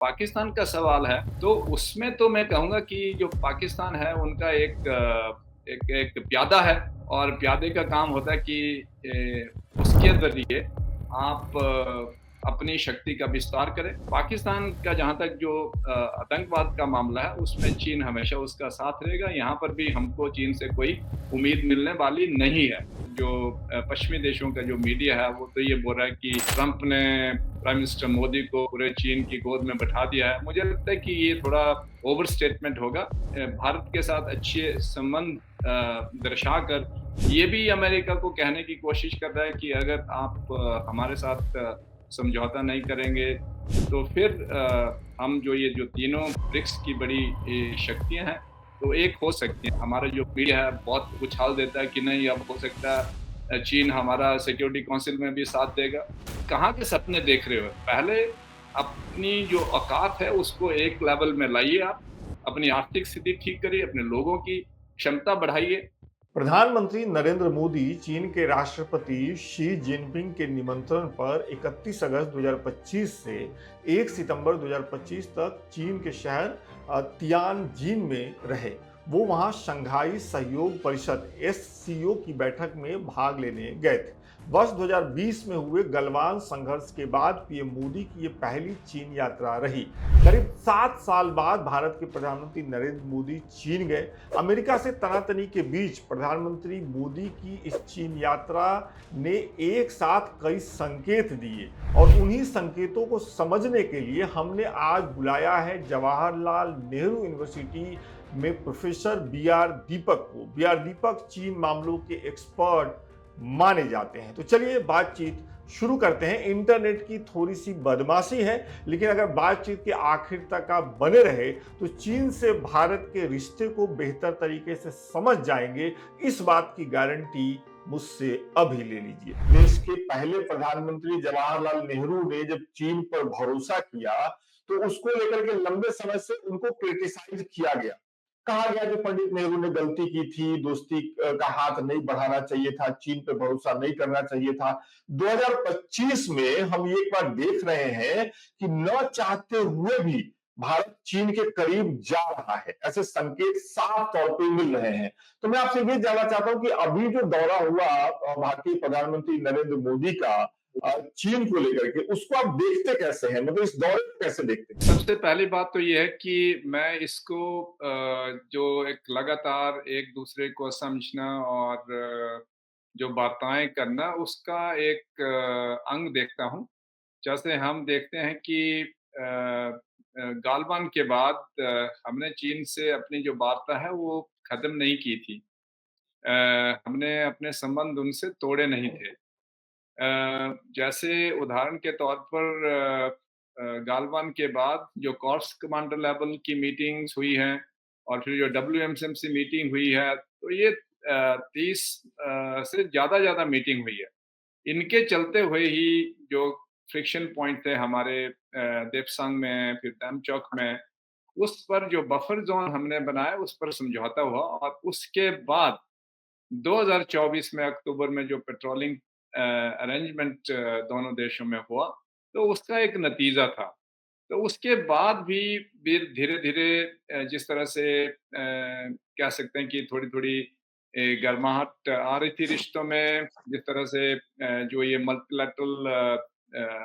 पाकिस्तान का सवाल है, तो उसमें तो मैं कहूँगा कि जो पाकिस्तान है उनका एक प्यादा है और प्यादे का काम होता है कि उसके ज़रिए आप अपनी शक्ति का विस्तार करें। पाकिस्तान का जहाँ तक जो आतंकवाद का मामला है, उसमें चीन हमेशा उसका साथ रहेगा। यहाँ पर भी हमको चीन से कोई उम्मीद मिलने वाली नहीं है। जो पश्चिमी देशों का जो मीडिया है, वो तो ये बोल रहा है कि ट्रंप ने प्राइम मिनिस्टर मोदी को पूरे चीन की गोद में बैठा दिया है। मुझे लगता है कि ये थोड़ा ओवर स्टेटमेंट होगा। भारत के साथ अच्छे संबंध दर्शाकर ये भी अमेरिका को कहने की कोशिश कर रहा है कि अगर आप हमारे साथ समझौता नहीं करेंगे, तो फिर हम जो तीनों ब्रिक्स की बड़ी शक्तियाँ हैं, तो एक हो सकती हैं। हमारा जो मीडिया है बहुत उछाल देता है कि नहीं, अब हो सकता है चीन हमारा सिक्योरिटी काउंसिल में भी साथ देगा। कहाँ के सपने देख रहे हो? पहले अपनी जो औकात है उसको एक लेवल में लाइए आप, अपनी आर्थिक स्थिति ठीक करिए, अपने लोगों की क्षमता बढ़ाइए। प्रधानमंत्री नरेंद्र मोदी चीन के राष्ट्रपति शी जिनपिंग के निमंत्रण पर 31 अगस्त 2025 से 1 सितंबर 2025 तक चीन के शहर तियानजिन में रहे। वो वहां शंघाई सहयोग परिषद एससीओ की बैठक में भाग लेने गए थे। वर्ष 2020 में हुए गलवान संघर्ष के बाद पीएम मोदी की ये पहली चीन यात्रा रही। करीब 7 साल बाद भारत के प्रधानमंत्री नरेंद्र मोदी चीन गए। अमेरिका से तनातनी के बीच प्रधानमंत्री मोदी की इस चीन यात्रा ने एक साथ कई संकेत दिए और उन्हीं संकेतों को समझने के लिए हमने आज बुलाया है जवाहरलाल नेहरू यूनिवर्सिटी में प्रोफेसर बी आर दीपक को। बी आर दीपक चीन मामलों के एक्सपर्ट माने जाते हैं। तो चलिए बातचीत शुरू करते हैं। इंटरनेट की थोड़ी सी बदमाशी है, लेकिन अगर बातचीत के आखिर तक आप बने रहे तो चीन से भारत के रिश्ते को बेहतर तरीके से समझ जाएंगे, इस बात की गारंटी मुझसे अभी ले लीजिए। देश के पहले प्रधानमंत्री जवाहरलाल नेहरू ने जब चीन पर भरोसा किया तो उसको लेकर के लंबे समय से उनको क्रिटिसाइज किया गया। कहा गया कि पंडित नेहरू ने गलती की थी, दोस्ती का हाथ नहीं बढ़ाना चाहिए था, चीन पे भरोसा नहीं करना चाहिए था। 2025 में हम एक बार देख रहे हैं कि न चाहते हुए भी भारत चीन के करीब जा रहा है, ऐसे संकेत साफ तौर पे मिल रहे हैं। तो मैं आपसे ये जानना चाहता हूं कि अभी जो दौरा हुआ भारतीय प्रधानमंत्री नरेंद्र मोदी का चीन को लेकर के, उसको आप देखते कैसे हैं? मतलब इस दौरे को कैसे देखते हैं? सबसे पहली बात तो ये है कि मैं इसको जो एक लगातार एक-दूसरे को समझना और जो वार्ताएँ करना, उसका एक अंग देखता हूँ। जैसे हम देखते हैं कि गालवान के बाद हमने चीन से अपनी जो वार्ता है वो ख़त्म नहीं की थी। हमने अपने संबंध उनसे तोड़े नहीं थे। जैसे उदाहरण के तौर पर गालवान के बाद जो कॉर्प्स कमांडर लेवल की मीटिंग्स हुई हैं और फिर जो डब्ल्यूएमसीएमसी मीटिंग हुई है, तो ये 30 से ज़्यादा मीटिंग हुई है। इनके चलते हुए ही जो फ्रिक्शन पॉइंट थे हमारे देपसंग में, फिर डेमचौक में, उस पर जो बफर ज़ोन हमने बनाया, उस पर समझौता हुआ और उसके बाद 2024 में अक्टूबर में जो पेट्रोलिंग अरेंजमेंट दोनों देशों में हुआ, तो उसका एक नतीजा था। तो उसके बाद भी फिर धीरे-धीरे जिस तरह से कह सकते हैं कि थोड़ी-थोड़ी गर्माहट आ रही थी रिश्तों में, जिस तरह से जो ये मल्टीलैटरल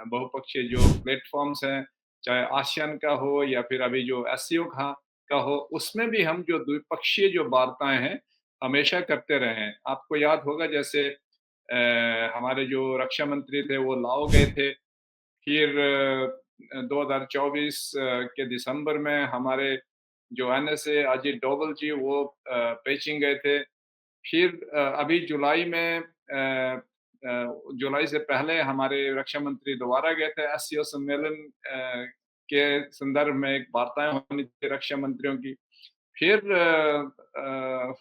बहुपक्षीय जो प्लेटफ़ॉर्म्स हैं, चाहे आसियान का हो या फिर अभी जो एससीओ का हो, उसमें भी हम जो द्विपक्षीय जो वार्ताएँ हैं, हमेशा करते रहे हैं। आपको याद होगा जैसे हमारे जो रक्षा मंत्री थे वो लाओ गए थे, फिर 2024 के दिसंबर में हमारे जो एनएसए अजित डोभाल जी वो पेचिंग गए थे। फिर अभी जुलाई से पहले हमारे रक्षा मंत्री दोबारा गए थे एससीओ सम्मेलन के संदर्भ में एक वार्ताएँ होनी थी रक्षा मंत्रियों की। फिर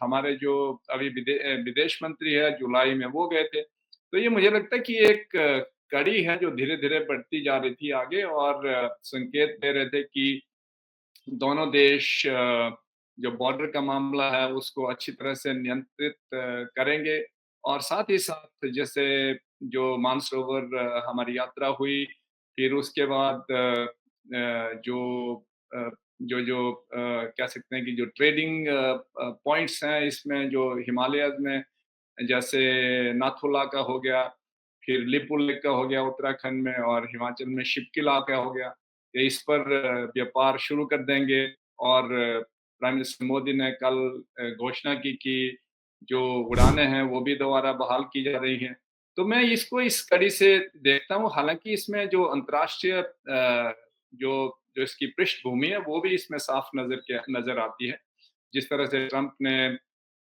हमारे जो अभी विदेश मंत्री है जुलाई में वो गए थे। तो ये मुझे लगता है कि एक कड़ी है जो धीरे-धीरे बढ़ती जा रही थी आगे और संकेत दे रहे थे कि दोनों देश जो बॉर्डर का मामला है उसको अच्छी तरह से नियंत्रित करेंगे और साथ ही साथ जैसे जो मानसरोवर हमारी यात्रा हुई, फिर उसके बाद जो अ, कह सकते हैं कि जो ट्रेडिंग पॉइंट्स हैं इसमें जो हिमालयाज़ में जैसे नाथुला का हो गया, फिर लिपुलेख का हो गया उत्तराखंड में और हिमाचल में शिप्किला का हो गया। ये इस पर व्यापार शुरू कर देंगे और प्राइम मिनिस्टर मोदी ने कल घोषणा की कि जो उड़ानें हैं वो भी दोबारा बहाल की जा रही हैं। तो मैं इसको इस कड़ी से देखता हूँ, हालाँकि इसमें जो अंतर्राष्ट्रीय जो इसकी पृष्ठभूमि है वो भी इसमें साफ नज़र आती है। जिस तरह से ट्रंप ने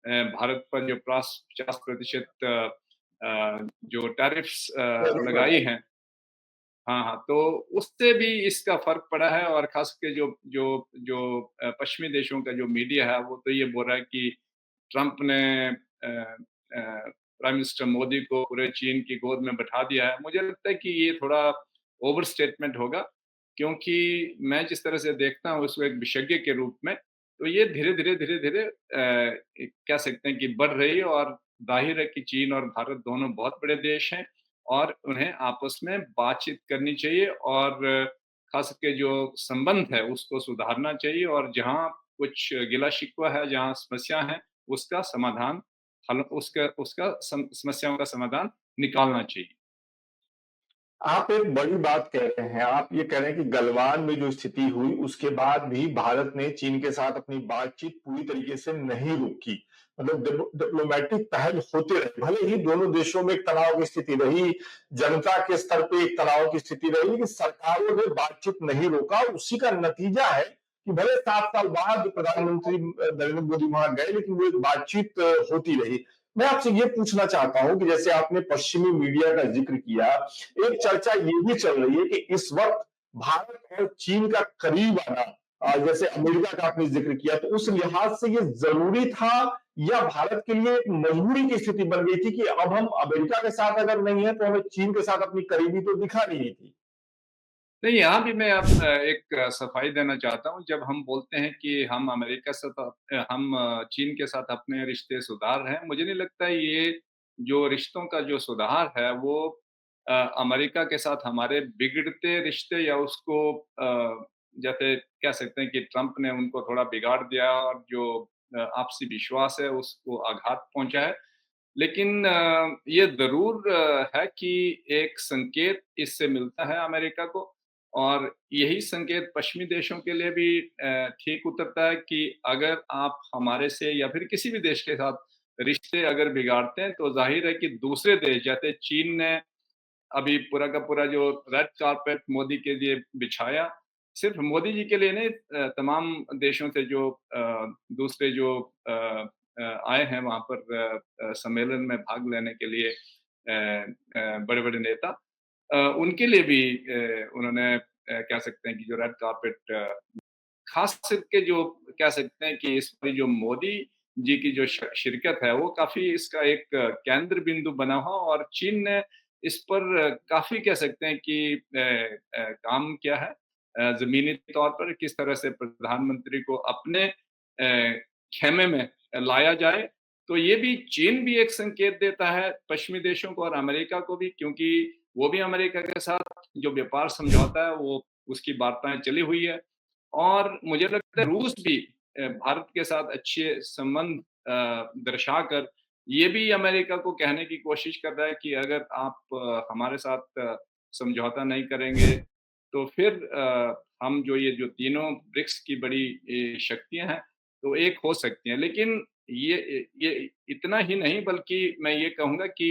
भारत पर जो 50% जो टैरिफ्स लगाई हैं। हाँ, हाँ, तो उससे भी इसका फ़र्क पड़ा है और ख़ास के जो जो जो पश्चिमी देशों का जो मीडिया है, वो तो ये बोल रहा है कि ट्रंप ने प्राइम मिनिस्टर मोदी को पूरे चीन की गोद में बैठा दिया है। मुझे लगता है कि ये थोड़ा ओवर स्टेटमेंट होगा, क्योंकि मैं जिस तरह से देखता हूँ उसको एक विशेषज्ञ के रूप में, तो ये धीरे-धीरे कह सकते हैं कि बढ़ रही है और ज़ाहिर है कि चीन और भारत दोनों बहुत बड़े देश हैं और उन्हें आपस में बातचीत करनी चाहिए और ख़ास करके जो संबंध है उसको सुधारना चाहिए और जहाँ कुछ गिला-शिकवा है, जहाँ समस्या है, उसका समाधान हल उसका उसका समस्याओं का समाधान निकालना चाहिए। आप एक बड़ी बात कह रहे हैं। आप ये कह रहे हैं कि गलवान में जो स्थिति हुई, उसके बाद भी भारत ने चीन के साथ अपनी बातचीत पूरी तरीके से नहीं रोकी। मतलब डिप्लोमैटिक पहल होते रहे। भले ही दोनों देशों में एक तनाव की स्थिति रही, जनता के स्तर पे एक तनाव की स्थिति रही, लेकिन सरकारों ने बातचीत नहीं रोका और उसी का नतीजा है कि भले 7 साल बाद प्रधानमंत्री नरेंद्र मोदी वहां गए, लेकिन वो एक बातचीत होती रही। मैं आपसे ये पूछना चाहता हूं कि जैसे आपने पश्चिमी मीडिया का जिक्र किया, एक चर्चा ये भी चल रही है कि इस वक्त भारत और चीन का करीब आना, जैसे अमेरिका का आपने जिक्र किया, तो उस लिहाज से ये जरूरी था या भारत के लिए एक मजबूरी की स्थिति बन गई थी कि अब हम अमेरिका के साथ अगर नहीं है तो हमें चीन के साथ अपनी करीबी तो दिखा नहीं थी। नहीं, यहाँ भी मैं एक सफाई देना चाहता हूँ। जब हम बोलते हैं कि हम अमेरिका से तो हम चीन के साथ अपने रिश्ते सुधार रहे हैं, मुझे नहीं लगता ये जो रिश्तों का जो सुधार है वो अमेरिका के साथ हमारे बिगड़ते रिश्ते या उसको जैसे कह सकते हैं कि ट्रंप ने उनको थोड़ा बिगाड़ दिया और जो आपसी विश्वास है उसको आघात पहुँचा है। लेकिन ये ज़रूर है कि एक संकेत इससे मिलता है अमेरिका को और यही संकेत पश्चिमी देशों के लिए भी ठीक उतरता है कि अगर आप हमारे से या फिर किसी भी देश के साथ रिश्ते अगर बिगाड़ते हैं, तो ज़ाहिर है कि दूसरे देश जैसे चीन ने अभी पूरा का पूरा जो रेड कार्पेट मोदी के लिए बिछाया, सिर्फ़ मोदी जी के लिए नहीं तमाम देशों से जो दूसरे जो अ आए हैं वहाँ पर सम्मेलन में भाग लेने के लिए बड़े-बड़े नेता उनके लिए भी उन्होंने कह सकते हैं कि जो रेड कार्पेट खास करके जो कह सकते हैं कि इस बारी जो मोदी जी की जो शिरकत है, वो काफ़ी इसका एक केंद्र बिंदु बना हुआ और चीन ने इस पर काफ़ी कह सकते हैं कि काम किया है। ज़मीनी तौर पर किस तरह से प्रधानमंत्री को अपने खेमे में लाया जाए, तो ये भी चीन भी एक संकेत देता है पश्चिमी देशों को और अमेरिका को भी क्योंकि वो भी अमेरिका के साथ जो व्यापार समझौता है, वो उसकी वार्ताएँ चली हुई है। और मुझे लगता है रूस भी भारत के साथ अच्छे संबंध दर्शाकर ये भी अमेरिका को कहने की कोशिश कर रहा है कि अगर आप हमारे साथ समझौता नहीं करेंगे, तो फिर हम जो ये जो तीनों ब्रिक्स की बड़ी शक्तियाँ हैं, तो एक हो सकती हैं। लेकिन ये इतना ही नहीं बल्कि मैं ये कहूँगा कि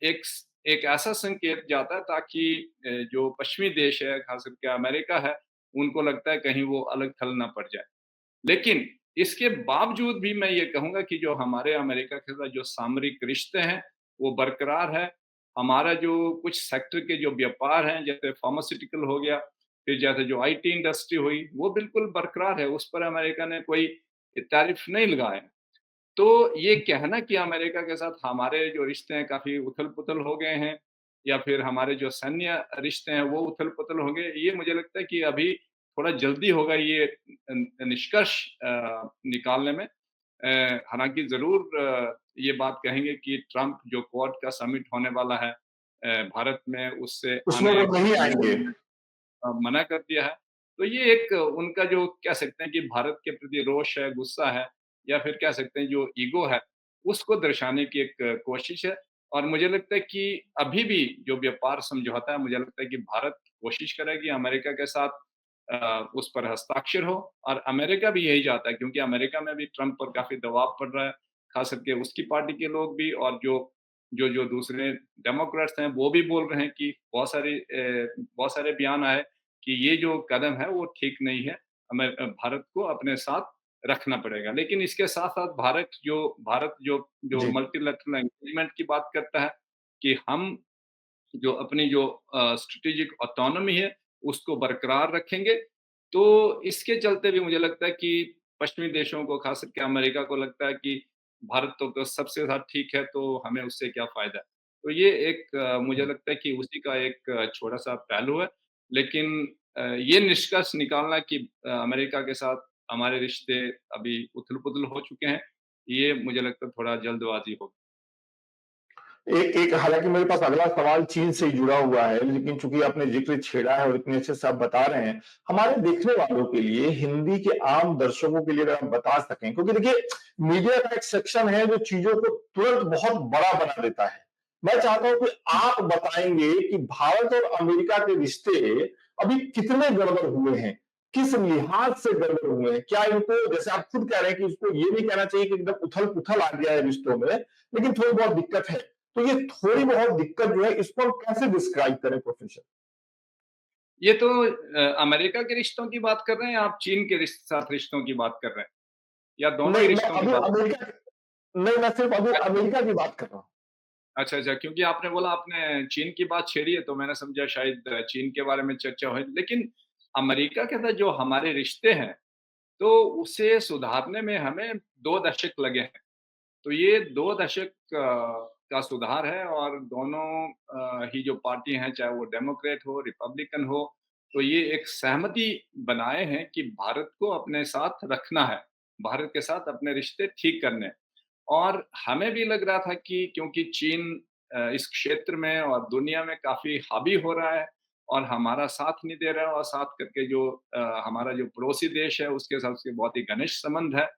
एक ऐसा संकेत जाता है ताकि जो पश्चिमी देश है, ख़ास करके अमेरिका है, उनको लगता है कहीं वो अलग-थलग ना पड़ जाए। लेकिन इसके बावजूद भी मैं ये कहूँगा कि जो हमारे अमेरिका के साथ जो सामरिक रिश्ते हैं, वो बरकरार है। हमारा जो कुछ सेक्टर के जो व्यापार हैं, जैसे फार्मास्यूटिकल हो गया, फिर जैसे जो आईटी इंडस्ट्री हुई, वो बिल्कुल बरकरार है, उस पर अमेरिका ने कोई टैरिफ नहीं लगाए। तो ये कहना कि अमेरिका के साथ हमारे जो रिश्ते हैं काफ़ी उथल-पुथल हो गए हैं या फिर हमारे जो सैन्य रिश्ते हैं वो उथल-पुथल हो गए, ये मुझे लगता है कि अभी थोड़ा जल्दी होगा ये निष्कर्ष निकालने में। हालाँकि ज़रूर ये बात कहेंगे कि ट्रंप जो क्वाड का समिट होने वाला है भारत में उससे उसमें आने वो नहीं आएंगे। मना कर दिया है। तो ये एक उनका जो कह सकते हैं कि भारत के प्रति रोष है, गुस्सा है या फिर कह सकते हैं जो ईगो है, उसको दर्शाने की एक कोशिश है। और मुझे लगता है कि अभी भी जो व्यापार समझौता है, मुझे लगता है कि भारत कोशिश करेगी अमेरिका के साथ उस पर हस्ताक्षर हो और अमेरिका भी यही चाहता है क्योंकि अमेरिका में भी ट्रंप पर काफ़ी दबाव पड़ रहा है, ख़ास करके उसकी पार्टी के लोग भी और जो दूसरे डेमोक्रेट्स हैं, वो भी बोल रहे हैं कि बहुत सारे बयान आए कि ये जो कदम है, वो ठीक नहीं है, भारत को अपने साथ रखना पड़ेगा। लेकिन इसके साथ-साथ भारत जो जो जी। मल्टीलैटरल एग्रीमेंट की बात करता है कि हम जो अपनी जो स्ट्रैटेजिक ऑटोनॉमी है, उसको बरकरार रखेंगे। तो इसके चलते भी मुझे लगता है कि पश्चिमी देशों को, ख़ास करके अमेरिका को लगता है कि भारत तो सबसे ज़्यादा ठीक है, तो हमें उससे क्या फ़ायदा? तो ये एक मुझे लगता है कि उसी का एक छोटा-सा पहलू है। लेकिन ये निष्कर्ष निकालना कि अमेरिका के साथ हमारे रिश्ते अभी उथल-पुथल हो चुके हैं, ये मुझे लगता है थोड़ा जल्दबाज़ी होगी। एक एक हालाँकि मेरे पास अगला सवाल चीन से ही जुड़ा हुआ है, लेकिन चूँकि आपने ज़िक्र छेड़ा है और इतने अच्छे से आप बता रहे हैं, हमारे देखने वालों के लिए, हिंदी के आम दर्शकों के लिए अगर आप बता सकें क्योंकि देखिए, मीडिया का एक सेक्शन है जो चीज़ों को तुरंत बहुत बड़ा बना देता है। मैं चाहता हूँ कि आप बताएँगे कि भारत और अमेरिका के रिश्ते अभी कितने गड़बड़ हुए हैं? किस लिहाज से गड़बड़ हुए हैं? क्या इनको जैसे आप खुद कह रहे हैं कि इसको ये नहीं कहना चाहिए कि एकदम उथल-पुथल आ गया है रिश्तों में, लेकिन थोड़ी बहुत दिक्कत है। तो ये थोड़ी बहुत दिक्कत जो है इसको हम कैसे डिस्क्राइब करें प्रोफेसर? ये तो अमेरिका के रिश्तों की बात कर रहे हैं या आप चीन के साथ रिश्तों की बात कर रहे हैं? या दोनों ही नहीं, मैं रिश्तों की अभी बात अमेरिका नहीं, मैं सिर्फ अभी कर रहे हैं? अमेरिका की बात कर रहा हूँ। अच्छा, अच्छा, क्योंकि आपने बोला आपने चीन की बात छेड़ी है, तो मैंने समझा शायद चीन के बारे में चर्चा हो। लेकिन अमेरिका के साथ जो हमारे रिश्ते हैं, तो उसे सुधारने में हमें 2 दशक लगे हैं। तो ये 2 दशक का सुधार है और दोनों ही जो पार्टी हैं, चाहे वो डेमोक्रेट हो, रिपब्लिकन हो, तो ये एक सहमति बनाए हैं कि भारत को अपने साथ रखना है, भारत के साथ अपने रिश्ते ठीक करने हैं। और हमें भी लग रहा था कि क्योंकि चीन इस क्षेत्र में और दुनिया में काफ़ी हावी हो रहा है और हमारा साथ नहीं दे रहा है और साथ करके जो हमारा जो पड़ोसी देश है, उसके साथ उसके बहुत ही घनिष्ठ संबंध है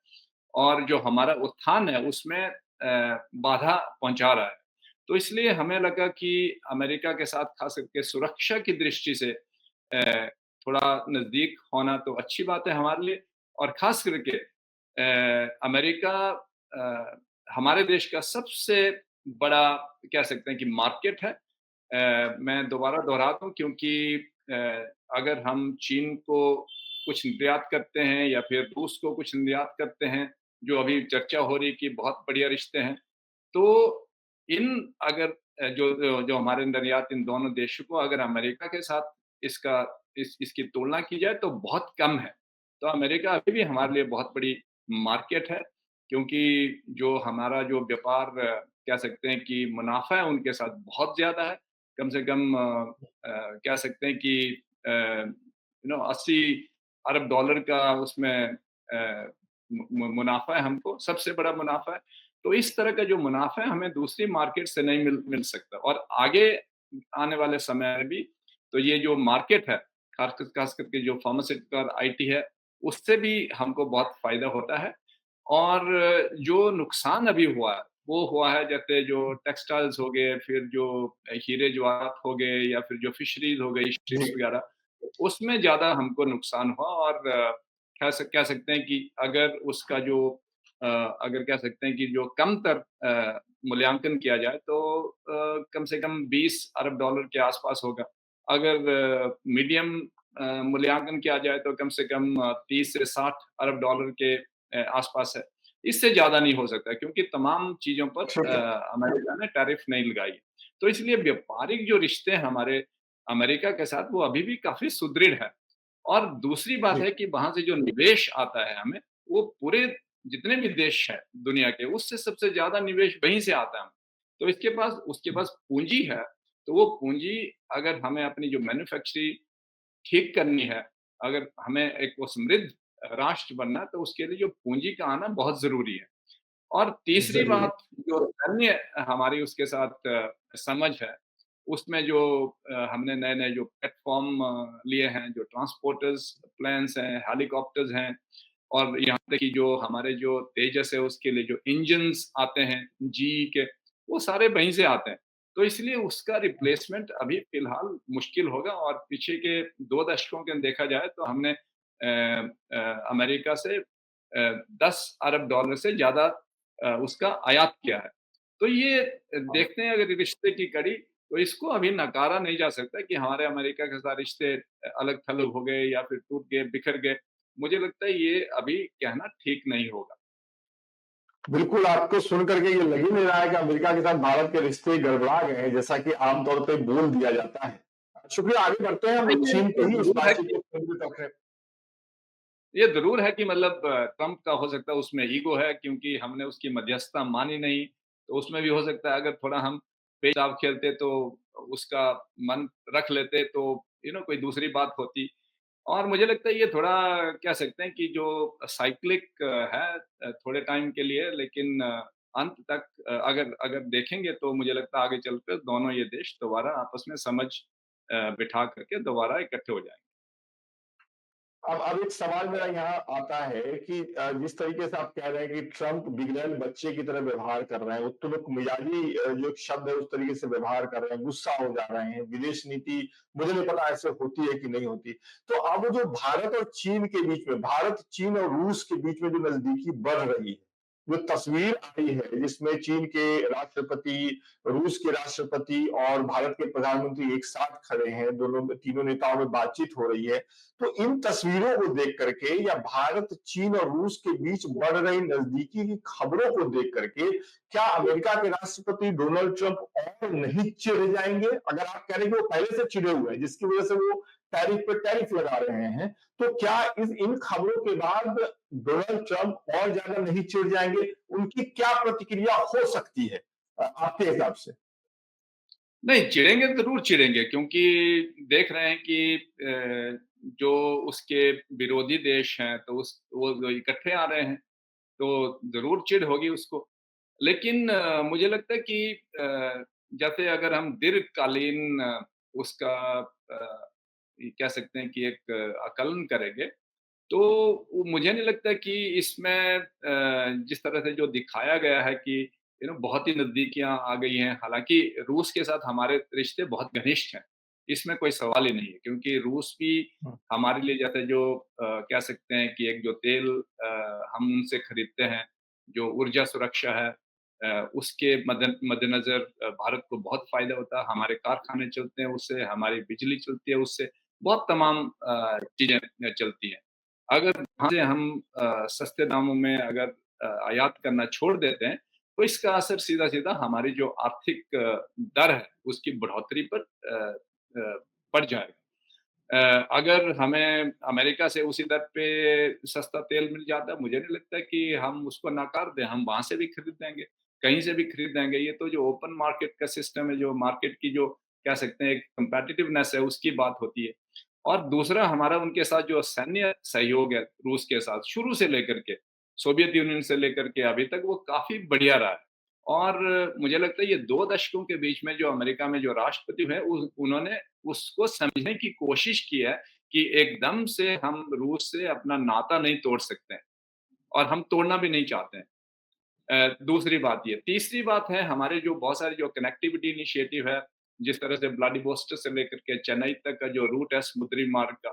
और जो हमारा उत्थान है, उसमें बाधा पहुँचा रहा है। तो इसलिए हमें लगा कि अमेरिका के साथ ख़ास करके सुरक्षा की दृष्टि से थोड़ा नज़दीक होना तो अच्छी बात है हमारे लिए और ख़ास करके अमेरिका हमारे देश का सबसे बड़ा कह सकते हैं कि मार्केट है। मैं दोबारा दोहराता हूँ क्योंकि अ, अगर हम चीन को कुछ निर्यात करते हैं या फिर रूस को कुछ निर्यात करते हैं, जो अभी चर्चा हो रही है कि बहुत बढ़िया रिश्ते हैं, तो इन अगर जो हमारे निर्यात इन दोनों देशों को अगर अमेरिका के साथ इसका इसकी तुलना की जाए तो बहुत कम है। तो अमेरिका अभी भी हमारे लिए बहुत बड़ी मार्केट है, क्योंकि जो हमारा जो व्यापार कह सकते हैं कि मुनाफ़ा है उनके साथ बहुत ज़्यादा है। कम से कम कह सकते हैं कि 80 अरब डॉलर का उसमें मुनाफ़ा है हमको, सबसे बड़ा मुनाफ़ा है। तो इस तरह का जो मुनाफ़ा है हमें दूसरी मार्केट से नहीं मिल सकता और आगे आने वाले समय में भी तो ये जो मार्केट है, ख़ास करके जो फार्मास्यूटिकल आईटी है, उससे भी हमको बहुत फ़ायदा होता है। और जो नुकसान अभी हुआ है, वो हुआ है जैसे जो टेक्सटाइल्स हो गए, फिर जो हीरे जवाहरात हो गए या फिर जो फिशरीज़ हो गई, शिप्स जी, वग़ैरह, उसमें ज़्यादा हमको नुकसान हुआ और कह सकते हैं कि अगर उसका जो अगर कह सकते हैं कि जो कमतर मूल्यांकन किया जाए तो कम से कम 20 अरब डॉलर के आस-पास होगा। अगर मीडियम मूल्यांकन किया जाए तो कम से कम 30 से 60 अरब डॉलर के आस-पास है। इससे ज़्यादा नहीं हो सकता क्योंकि तमाम चीज़ों पर ठीक है। अमेरिका ने टैरिफ नहीं लगाई है। तो इसलिए व्यापारिक जो रिश्ते हैं हमारे अमेरिका के साथ वो अभी भी काफ़ी सुदृढ़ है। और दूसरी बात जी, है कि वहाँ से जो निवेश आता है हमें, वो पूरे जितने भी देश हैं दुनिया के, उससे सबसे ज़्यादा निवेश वहीं से आता है हमें। तो उसके पास पूँजी है, तो वो पूँजी अगर हमें अपनी जो मैन्युफैक्चरिंग ठीक करनी है, अगर हमें एक वो समृद्ध राष्ट्र बनना है, तो उसके लिए जो पूँजी का आना बहुत ज़रूरी है। और तीसरी ज़रूर। बात जो सैन्य हमारी उसके साथ समझ है, उसमें जो हमने नए-नए जो प्लेटफ़ॉर्म लिए हैं, जो ट्रांसपोर्टर्स प्लेन्स हैं, हेलीकॉप्टर्स हैं और यहाँ तक कि जो हमारे जो तेजस है उसके लिए जो इंजन्स आते हैं जीई के, वो सारे वहीं से आते हैं। तो इसलिए उसका रिप्लेसमेंट अभी फ़िलहाल मुश्किल होगा और पीछे के 2 दशकों के देखा जाए तो हमने अमेरिका से 10 अरब डॉलर से ज़्यादा उसका आयात किया है। तो ये देखते हैं अगर रिश्ते की कड़ी, तो इसको अभी नकारा नहीं जा सकता कि हमारे अमेरिका के साथ रिश्ते अलग-थलग हो गए या फिर टूट गए, बिखर गए। मुझे लगता है ये अभी कहना ठीक नहीं होगा। बिल्कुल, आपको सुन कर के ये लग ही नहीं रहा है कि अमेरिका के साथ भारत के रिश्ते गड़बड़ा गए हैं, जैसा कि आम तौर पे बोल दिया जाता है। शुक्रिया, आगे बढ़ते हैं, हाँ, हम ये चीन पे ही इस ज़रूर है बातचीत कि को केंद्रित रखें। ये ज़रूर है कि मतलब ट्रम्प का हो सकता है उसमें ईगो है क्योंकि हमने उसकी मध्यस्थता मानी नहीं, तो उसमें भी हो सकता है अगर थोड़ा हम पेच-आप खेलते तो उसका मन रख लेते तो कोई दूसरी बात होती। और मुझे लगता है ये थोड़ा कह सकते हैं कि जो साइक्लिक है थोड़े टाइम के लिए लेकिन अंत तक अगर अगर देखेंगे तो मुझे लगता है आगे चलकर दोनों ये देश दोबारा आपस में समझ बिठा करके दोबारा इकट्ठे हो जाएँगे। अब एक सवाल मेरा यहाँ आता है कि जिस तरीके से आप कह रहे हैं कि ट्रम्प बिगड़ैल बच्चे की तरह व्यवहार कर रहे हैं, उत्तुलक मिजाजी जो एक शब्द है उस तरीके से व्यवहार कर रहे हैं, गुस्सा हो जा रहे हैं, विदेश नीति मुझे नहीं पता ऐसे होती है कि नहीं होती। तो अब जो भारत और चीन के बीच में, भारत, चीन और रूस के बीच में जो नजदीकी बढ़ रही है, जो तस्वीर आई है जिसमें चीन के राष्ट्रपति, रूस के राष्ट्रपति और भारत के प्रधानमंत्री एक साथ खड़े हैं, दोनों तीनों नेताओं में बातचीत हो रही है। तो इन तस्वीरों को देख करके या भारत, चीन और रूस के बीच बढ़ रही नजदीकी की खबरों को देख करके क्या अमेरिका के राष्ट्रपति डोनाल्ड ट्रंप और नहीं चिढ़ जाएंगे? अगर आप कह रहे हैं कि वो पहले से चिढ़े हुए हैं, जिसकी वजह से वो टैरिफ पे टैरिफ लगा रहे हैं, तो क्या इस इन खबरों के बाद डोनाल्ड ट्रंप और ज्यादा नहीं चिढ़ जाएंगे? उनकी क्या प्रतिक्रिया हो सकती है आपके हिसाब से? नहीं, चिढ़ेंगे ज़रूर चिढ़ेंगे क्योंकि देख रहे हैं कि जो उसके विरोधी देश हैं, तो वो जो इकट्ठे आ रहे हैं, तो ज़रूर चिढ़ होगी उसको। लेकिन मुझे लगता है कि जैसे अगर हम दीर्घकालीन उसका ये कह सकते हैं कि एक आकलन करेंगे, तो वो मुझे नहीं लगता कि इसमें जिस तरह से जो दिखाया गया है कि बहुत ही नज़दीकियाँ आ गई हैं, हालाँकि रूस के साथ हमारे रिश्ते बहुत घनिष्ठ हैं, इसमें कोई सवाल ही नहीं है क्योंकि रूस भी हमारे लिए जैसे जो कह सकते हैं कि एक जो तेल हम उनसे खरीदते हैं, जो ऊर्जा सुरक्षा है उसके मद्देनज़र भारत को बहुत फ़ायदा होता है, हमारे कारखाने चलते हैं उससे, हमारी बिजली चलती है उससे, बहुत तमाम चीज़ें चलती हैं। अगर वहाँ से हम सस्ते दामों में अगर आयात करना छोड़ देते हैं, तो इसका असर सीधा-सीधा हमारी जो आर्थिक दर है, उसकी बढ़ोतरी पर पड़ जाएगा। अगर हमें अमेरिका से उसी दर पे सस्ता तेल मिल जाता है, मुझे नहीं लगता कि हम उसको नकार दें, हम वहाँ से भी खरीद लेंगे, कहीं से भी खरीद लेंगे। ये तो जो ओपन मार्केट का सिस्टम है, जो मार्केट की जो कह सकते हैं एक कम्पेटिटिवनेस है, उसकी बात होती है। और दूसरा हमारा उनके साथ जो सैन्य सहयोग है रूस के साथ, शुरू से लेकर के, सोवियत यूनियन से लेकर के अभी तक वो काफ़ी बढ़िया रहा है। और मुझे लगता है ये 2 दशकों के बीच में जो अमेरिका में जो राष्ट्रपति हैं, उन्होंने उसको समझने की कोशिश की है कि एकदम से हम रूस से अपना नाता नहीं तोड़ सकते हैं और हम तोड़ना भी नहीं चाहते हैं। दूसरी बात ये, तीसरी बात है हमारे जो बहुत सारे जो कनेक्टिविटी इनिशिएटिव है, जिस तरह से व्लादिवोस्टोक से लेकर के चेन्नई तक का जो रूट है समुद्री मार्ग का,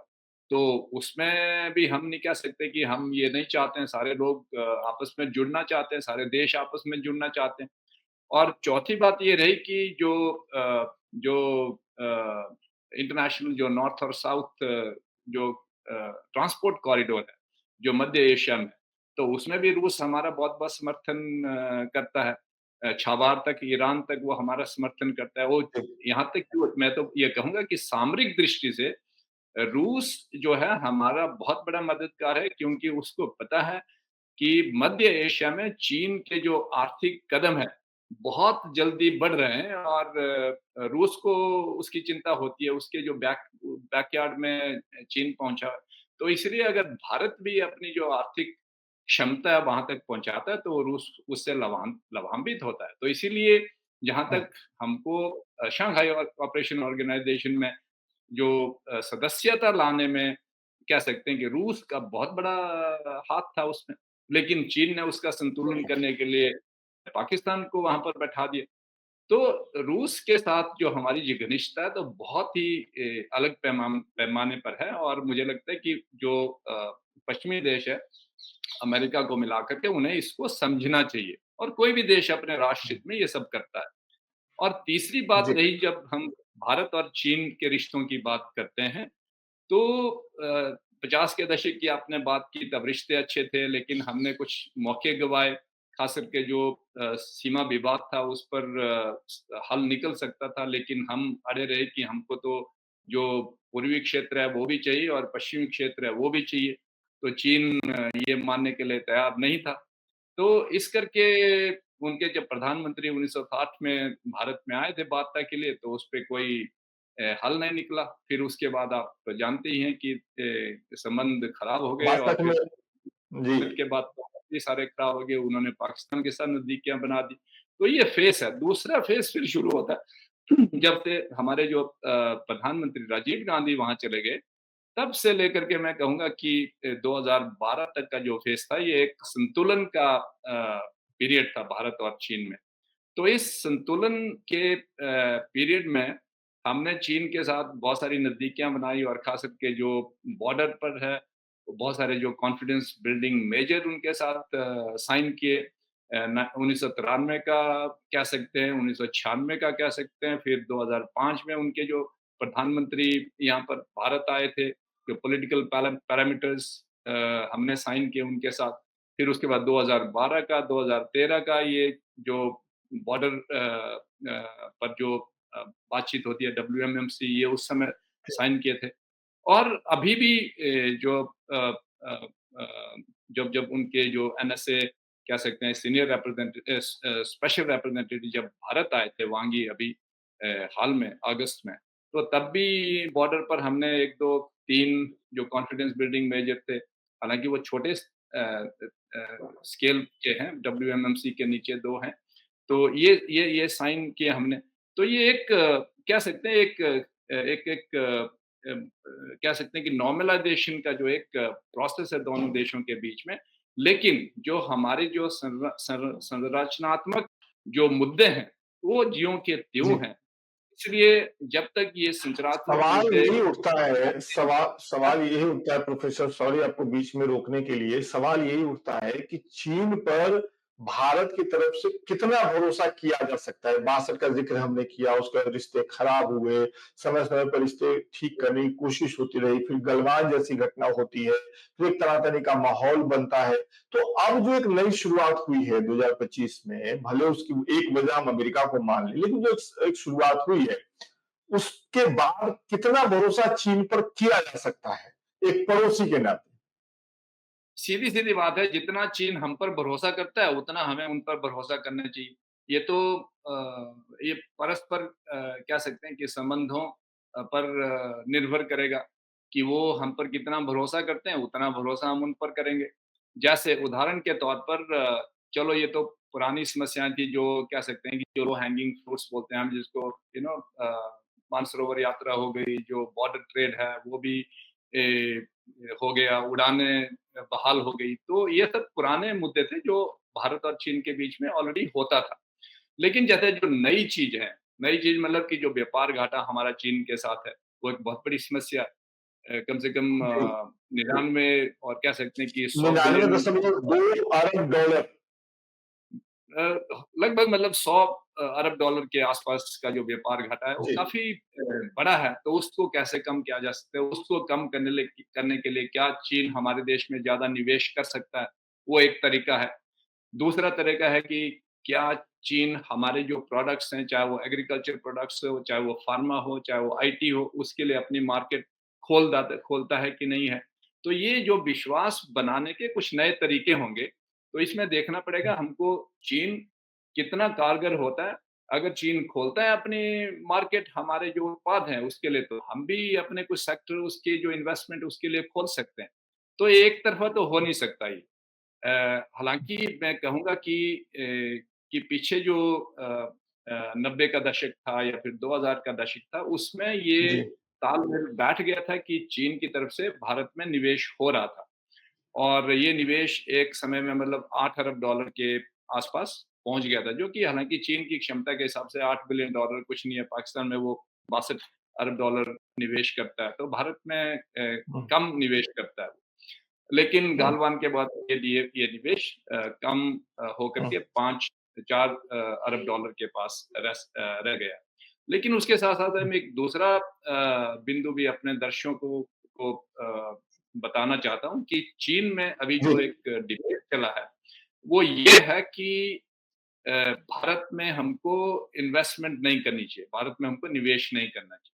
तो उसमें भी हम नहीं कह सकते कि हम ये नहीं चाहते हैं, सारे लोग आपस में जुड़ना चाहते हैं, सारे देश आपस में जुड़ना चाहते हैं। और चौथी बात ये रही कि जो इंटरनेशनल जो नॉर्थ और साउथ जो ट्रांसपोर्ट कॉरिडोर है, जो मध्य एशिया में, तो उसमें भी रूस हमारा बहुत-बहुत समर्थन करता है। छाबार तक, ईरान तक वो हमारा समर्थन करता है। वो यहाँ तक कि मैं तो ये कहूँगा कि सामरिक दृष्टि से रूस जो है हमारा बहुत बड़ा मददगार है क्योंकि उसको पता है कि मध्य एशिया में चीन के जो आर्थिक कदम हैं, बहुत जल्दी बढ़ रहे हैं और रूस को उसकी चिंता होती है, उसके जो बैकयार्ड में चीन पहुँचा। तो इसलिए अगर भारत भी अपनी जो आर्थिक क्षमता है वहाँ तक पहुँचाता है, तो रूस उससे लाभान्वित होता है। तो इसीलिए जहाँ तक हमको शंघाई ऑपरेशन ऑर्गेनाइजेशन में जो सदस्यता लाने में कह सकते हैं कि रूस का बहुत बड़ा हाथ था उसमें। लेकिन चीन ने उसका संतुलन करने के लिए पाकिस्तान को वहाँ पर बैठा दिया। तो रूस के साथ जो हमारी जो घनिष्ठता है तो बहुत ही अलग पैमाने पर है और मुझे लगता है कि जो पश्चिमी देश है, अमेरिका को मिला कर के उन्हें इसको समझना चाहिए और कोई भी देश अपने राष्ट्र हित में ये सब करता है। और तीसरी बात जी, रही जब हम भारत और चीन के रिश्तों की बात करते हैं, तो 50 के दशक की आपने बात की तब रिश्ते अच्छे थे, लेकिन हमने कुछ मौके गँवाए, ख़ास करके जो सीमा विवाद था उस पर हल निकल सकता था, लेकिन हम अड़े रहे कि हमको तो जो पूर्वी क्षेत्र है वो भी चाहिए और पश्चिमी क्षेत्र है वो भी चाहिए। तो चीन ये मानने के लिए तैयार नहीं था। तो इस करके उनके जब प्रधानमंत्री 1960 में भारत में आए थे वार्ता के लिए, तो उस पे कोई हल नहीं निकला। फिर उसके बाद आप तो जानते ही हैं कि संबंध खराब हो गए और वास्तव फिर में जी, कोविड के बाद तो और भी सारे खराब हो गए, उन्होंने पाकिस्तान के साथ नज़दीकियाँ बना दी। तो ये फ़ेज़ है, दूसरा फ़ेज़ फिर शुरू होता है जब से हमारे जो प्रधानमंत्री राजीव गांधी वहाँ चले गए, तब से लेकर के मैं कहूँगा कि 2012 तक का जो फ़ेज़ था, ये एक संतुलन का पीरियड था भारत और चीन में। तो इस संतुलन के पीरियड में हमने चीन के साथ बहुत सारी नज़दीकियाँ बनाई और ख़ास करके जो बॉर्डर पर है, वो बहुत सारे जो कॉन्फिडेंस बिल्डिंग मेजर उनके साथ साइन किए। न 1993 का कह सकते हैं, 1996 का कह सकते हैं, फिर 2005 में उनके जो प्रधानमंत्री यहाँ पर भारत आए थे, जो पॉलिटिकल पैरामीटर्स हमने साइन किए उनके साथ। फिर उसके बाद 2012 का, 2013 का ये जो बॉर्डर पर जो बातचीत होती है डब्ल्यूएमएमसी ये उस समय साइन किए थे। और अभी भी जो अ अ, जब जब उनके जो एनएसए कह सकते हैं सीनियर स्पेशल रिप्रेजेंटेटिव जब भारत आए थे वांगी अभी हाल में अगस्त में, तो तब भी बॉर्डर पर हमने 1, 2, 3 जो कॉन्फिडेंस बिल्डिंग मेजर थे, हालाँकि वो छोटे स्केल के हैं, डब्ल्यूएमएमसी के नीचे 2 हैं। तो ये साइन किए हमने। तो ये एक कह सकते हैं एक एक एक कह सकते हैं कि नॉर्मलाइज़ेशन का जो एक प्रोसेस है दोनों देशों के बीच में। लेकिन जो हमारे जो संरचनात्मक जो मुद्दे हैं, वो ज्यों के त्यों जी। हैं। इसलिए जब तक ये संरचनात्मक सवाल मुद्दे यही उठता है सवाल यही उठता है प्रोफेसर, सॉरी आपको बीच में रोकने के लिए। सवाल यही उठता है कि चीन पर भारत की तरफ से कितना भरोसा किया जा सकता है? 62 का ज़िक्र हमने किया, उसके बाद रिश्ते खराब हुए, समय-समय पर रिश्ते ठीक करने की कोशिश होती रही, फिर गलवान जैसी घटना होती है, फिर एक तनातनी का माहौल बनता है। तो अब जो एक नई शुरुआत हुई है 2025 में, भले उसकी एक वजह हम अमेरिका को मान लें, लेकिन जो एक शुरुआत हुई है, उसके बाद कितना भरोसा चीन पर किया जा सकता है, एक पड़ोसी के नाते? सीधी-सीधी बात है, जितना चीन हम पर भरोसा करता है, उतना हमें उन पर भरोसा करना चाहिए। ये तो ये परस्पर कह सकते हैं कि संबंधों पर निर्भर करेगा कि वो हम पर कितना भरोसा करते हैं, उतना भरोसा हम उन पर करेंगे। जैसे उदाहरण के तौर पर चलो ये तो पुरानी समस्याएँ थी जो कह सकते हैं कि जो लो हैंगिंग फ्रूट्स बोलते हैं हम जिसको यू नो मानसरोवर यात्रा हो गई, जो बॉर्डर ट्रेड है, वो भी ए हो गया, उड़ानें बहाल हो गई। तो ये सब पुराने मुद्दे थे जो भारत और चीन के बीच में ऑलरेडी होता था। लेकिन जैसे जो नई चीज़ है, नई चीज़ मतलब कि जो व्यापार घाटा हमारा चीन के साथ है, वो एक बहुत बड़ी समस्या है। कम से कम जी, 99 और कह सकते हैं कि 100 बिलियन 99.2 अरब डॉलर। लगभग मतलब 100 अरब डॉलर के आसपास का जो व्यापार घाटा है, वो जी, काफ़ी बड़ा है। तो उसको कैसे कम किया जा सकता है? उसको कम करने के लिए क्या चीन हमारे देश में ज़्यादा निवेश कर सकता है? वो एक तरीका है। दूसरा तरीका है कि क्या चीन हमारे जो प्रोडक्ट्स हैं, चाहे वो एग्रीकल्चर प्रोडक्ट्स हो, चाहे वो फार्मा हो, चाहे वो आईटी हो, उसके लिए अपनी मार्केट खोलता है कि नहीं है? तो ये जो विश्वास बनाने के कुछ नए तरीके होंगे, तो इसमें देखना पड़ेगा हमको चीन कितना कारगर होता है। अगर चीन खोलता है अपनी मार्केट हमारे जो उत्पाद हैं उसके लिए, तो हम भी अपने कुछ सेक्टर उसके जो इन्वेस्टमेंट उसके लिए खोल सकते हैं। तो एक तरफ़ा तो हो नहीं सकता ये। हालाँकि मैं कहूँगा कि पीछे जो 90 का दशक था या फिर 2000 का दशक था, उसमें ये जी। तालमेल बैठ गया था कि चीन की तरफ से भारत में निवेश हो रहा था। और ये निवेश एक समय में मतलब 8 अरब डॉलर के आस-पास पहुँच गया था, जो कि हालाँकि चीन की क्षमता के हिसाब से 8 बिलियन डॉलर कुछ नहीं है, पाकिस्तान में वो 62 अरब डॉलर निवेश करता है, तो भारत में हुँ, कम निवेश करता है। लेकिन हुँ, गालवान के बाद ये निवेश कम होकर हुँ, के 5-4 अरब डॉलर के पास रह गया। लेकिन उसके साथ-साथ हुँ, हम एक दूसरा बिंदु भी अपने दर्शकों को बताना चाहता हूँ कि चीन में अभी जी। जो एक डिबेट चला है, वो ये है कि अ, भारत में हमको इन्वेस्टमेंट नहीं करनी चाहिए, भारत में हमको निवेश नहीं करना चाहिए।